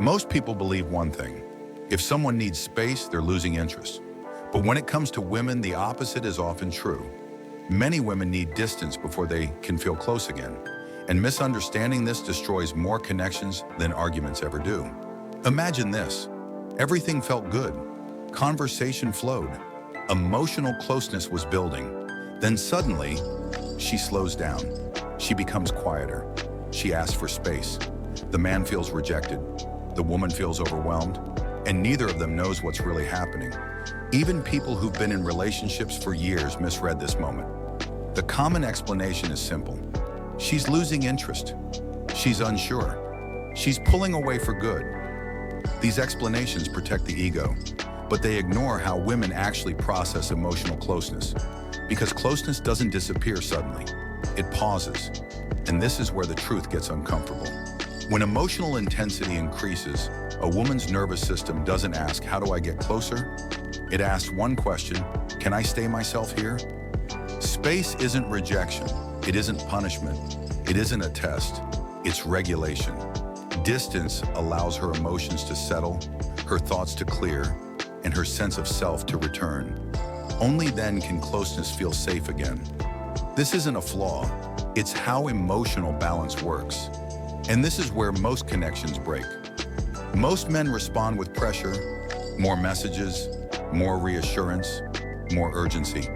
Most people believe one thing. If someone needs space, they're losing interest. But when it comes to women, the opposite is often true. Many women need distance before they can feel close again. And misunderstanding this destroys more connections than arguments ever do. Imagine this. Everything felt good. Conversation flowed. Emotional closeness was building. Then suddenly, she slows down. She becomes quieter. She asks for space. The man feels rejected. The woman feels overwhelmed. And neither of them knows what's really happening. Even people who've been in relationships for years misread this moment. The common explanation is simple. She's losing interest. She's unsure. She's pulling away for good. These explanations protect the ego, but they ignore how women actually process emotional closeness. Because closeness doesn't disappear suddenly. It pauses. And this is where the truth gets uncomfortable. When emotional intensity increases, a woman's nervous system doesn't ask, how do I get closer? It asks one question, can I stay myself here? Space isn't rejection. It isn't punishment. It isn't a test. It's regulation. Distance allows her emotions to settle, her thoughts to clear, and her sense of self to return. Only then can closeness feel safe again. This isn't a flaw. It's how emotional balance works. And this is where most connections break. Most men respond with pressure, more messages, more reassurance, more urgency.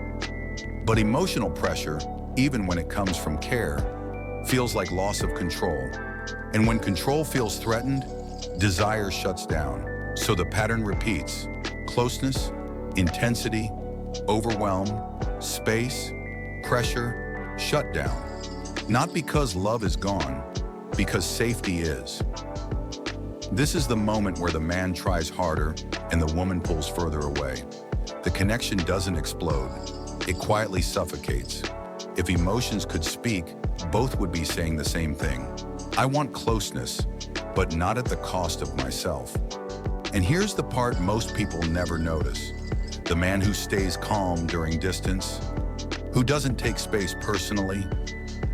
But emotional pressure, even when it comes from care, feels like loss of control. And when control feels threatened, desire shuts down. So the pattern repeats. Closeness, intensity, overwhelm, space, pressure, shutdown. Not because love is gone, because safety is. This is the moment where the man tries harder and the woman pulls further away. The connection doesn't explode. It quietly suffocates. If emotions could speak, both would be saying the same thing. I want closeness, but not at the cost of myself. And here's the part most people never notice. The man who stays calm during distance, who doesn't take space personally,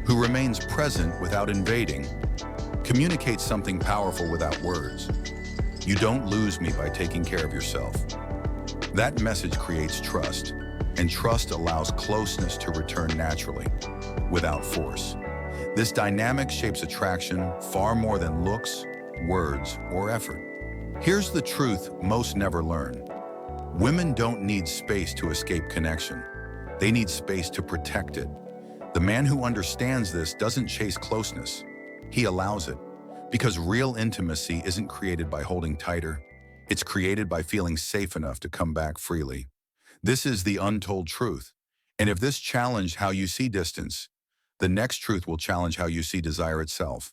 who remains present without invading, communicates something powerful without words. You don't lose me by taking care of yourself. That message creates trust, and trust allows closeness to return naturally, without force. This dynamic shapes attraction far more than looks, words, or effort. Here's the truth most never learn. Women don't need space to escape connection. They need space to protect it. The man who understands this doesn't chase closeness. He allows it. Because real intimacy isn't created by holding tighter. It's created by feeling safe enough to come back freely. This is the untold truth. And if this challenged how you see distance, the next truth will challenge how you see desire itself.